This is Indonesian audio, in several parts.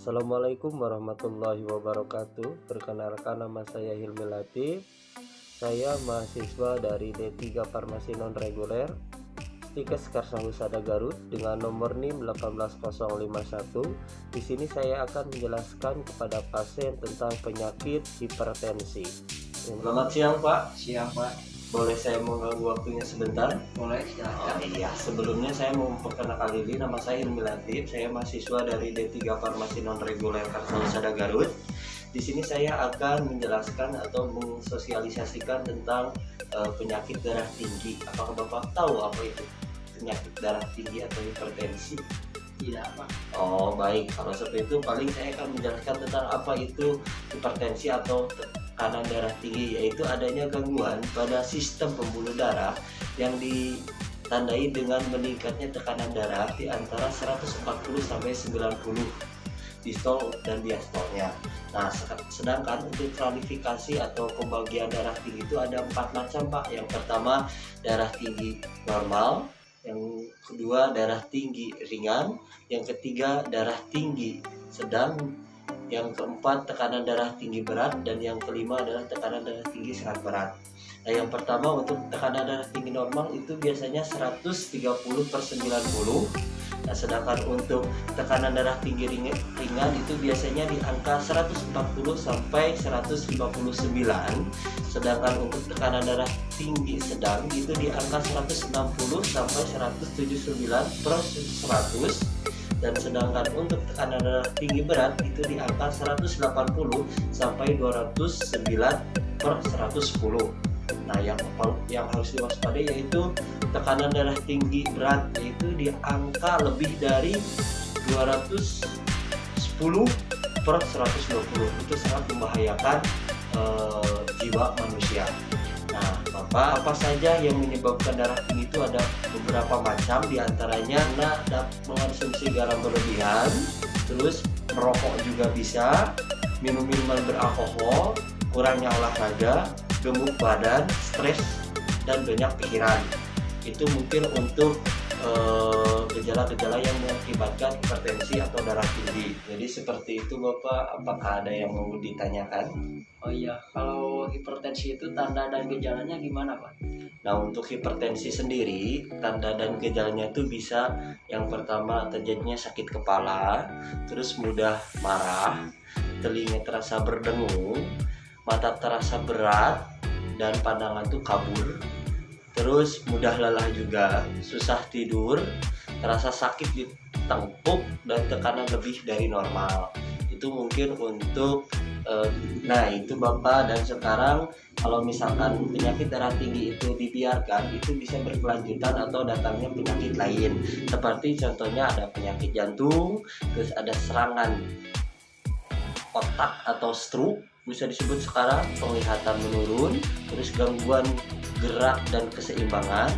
Assalamualaikum warahmatullahi wabarakatuh. Perkenalkan, nama saya Hilmi Latif. Saya mahasiswa dari D3 Farmasi Non Reguler Stikes Karsa Husada Garut dengan nomor NIM 18051. Di sini saya akan menjelaskan kepada pasien tentang penyakit hipertensi. Selamat siang, Pak. Siang, Pak. Boleh saya mengganggu waktunya sebentar? Boleh, silakan. Iya, sebelumnya saya mau memperkenalkan diri. Nama saya Hilmi Latif. Saya mahasiswa dari D3 Farmasi Non Reguler Karsa Husada Garut. Di sini saya akan menjelaskan atau mensosialisasikan tentang penyakit darah tinggi. Apakah Bapak tahu apa itu penyakit darah tinggi atau hipertensi? Tidak, Pak. Oh, baik. Kalau seperti itu, paling saya akan menjelaskan tentang apa itu hipertensi atau tekanan darah tinggi, yaitu adanya gangguan pada sistem pembuluh darah yang ditandai dengan meningkatnya tekanan darah di antara 140 sampai 90 sistol dan diastolnya. Nah, sedangkan untuk klasifikasi atau pembagian darah tinggi itu ada 4 macam, Pak. Yang pertama, darah tinggi normal. Yang kedua, darah tinggi ringan. Yang ketiga, darah tinggi sedang. Yang keempat, tekanan darah tinggi berat. Dan yang kelima adalah tekanan darah tinggi sangat berat. Nah, yang pertama untuk tekanan darah tinggi normal itu biasanya 130/90. Nah, sedangkan untuk tekanan darah tinggi ringan itu biasanya di angka 140 sampai 159. Sedangkan untuk tekanan darah tinggi sedang itu di angka 160 sampai 179/100. Dan sedangkan untuk tekanan darah tinggi berat itu di angka 180 sampai 209/110. Nah, yang harus diwaspadai yaitu tekanan darah tinggi berat, yaitu di angka lebih dari 210/120. Itu sangat membahayakan jiwa manusia. Nah, Bapak, apa saja yang menyebabkan darah tinggi itu ada beberapa macam, diantaranya karena mengonsumsi garam berlebihan, terus merokok juga bisa, minum minuman beralkohol, kurangnya olahraga, gemuk badan, stres, dan banyak pikiran. Itu mungkin untuk gejala-gejala yang mengakibatkan hipertensi atau darah tinggi. Jadi seperti itu, Bapak. Apakah ada yang mau ditanyakan? Oh iya, kalau hipertensi itu tanda dan gejalanya gimana, Pak? Nah, untuk hipertensi sendiri, tanda dan gejalanya itu bisa yang pertama terjadinya sakit kepala, terus mudah marah, telinga terasa berdengung, mata terasa berat, dan pandangan tuh kabur, terus mudah lelah juga, susah tidur, terasa sakit di tengkuk, dan tekanan lebih dari normal. Itu mungkin untuk nah itu Bapak. Dan sekarang kalau misalkan penyakit darah tinggi itu dibiarkan, itu bisa berkelanjutan atau datangnya penyakit lain, seperti contohnya ada penyakit jantung, terus ada serangan otak atau stroke bisa disebut sekarang, penglihatan menurun, terus gangguan gerak dan keseimbangan,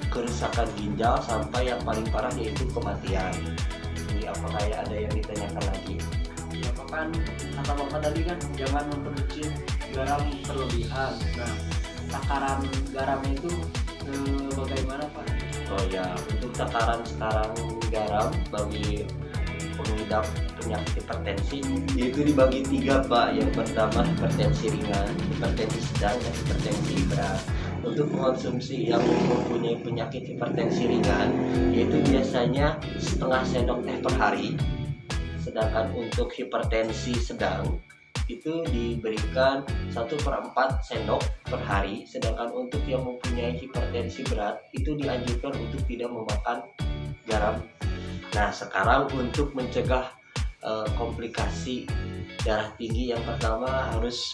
kerusakan ginjal, sampai yang paling parah yaitu kematian. Jadi apakah ada yang ditanyakan lagi? Ya, Pak, kan kata Bapak tadi kan jangan memproduksi garam berlebihan. Nah, takaran garam itu bagaimana, Pak? Oh ya, untuk takaran sekarang garam bagi pengidap penyakit hipertensi itu dibagi 3, Pak. Yang pertama hipertensi ringan, hipertensi sedang, dan hipertensi berat. Untuk mengonsumsi yang mempunyai penyakit hipertensi ringan yaitu biasanya setengah sendok teh per hari. Sedangkan untuk hipertensi sedang itu diberikan 1/4 sendok per hari. Sedangkan untuk yang mempunyai hipertensi berat itu dianjurkan untuk tidak memakan garam. Nah, sekarang untuk mencegah komplikasi darah tinggi, yang pertama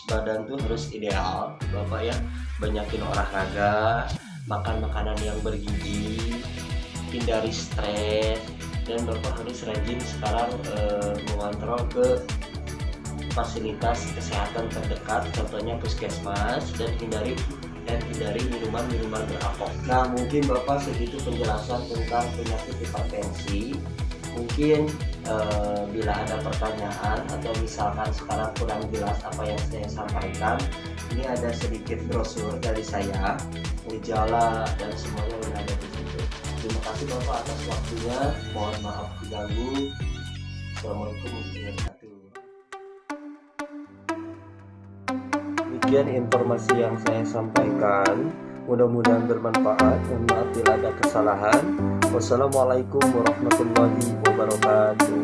badan tuh harus ideal, Bapak ya. Banyakin olahraga, makan makanan yang bergizi, hindari stres, dan Bapak harus rajin sekarang mengontrol ke fasilitas kesehatan terdekat, contohnya puskesmas, dan hindari minuman beralkohol. Nah, mungkin Bapak segitu penjelasan tentang penyakit hipertensi. Mungkin bila ada pertanyaan atau misalkan sekarang kurang jelas apa yang saya sampaikan, ini ada sedikit brosur dari saya, gejala dan semuanya sudah ada di situ. Terima kasih Bapak atas waktunya. Mohon maaf diganggu. Assalamualaikum warahmatullahi wabarakatuh. Demikian informasi yang saya sampaikan. Mudah-mudahan bermanfaat. Mohon maaf bila ada kesalahan. Wassalamualaikum warahmatullahi wabarakatuh.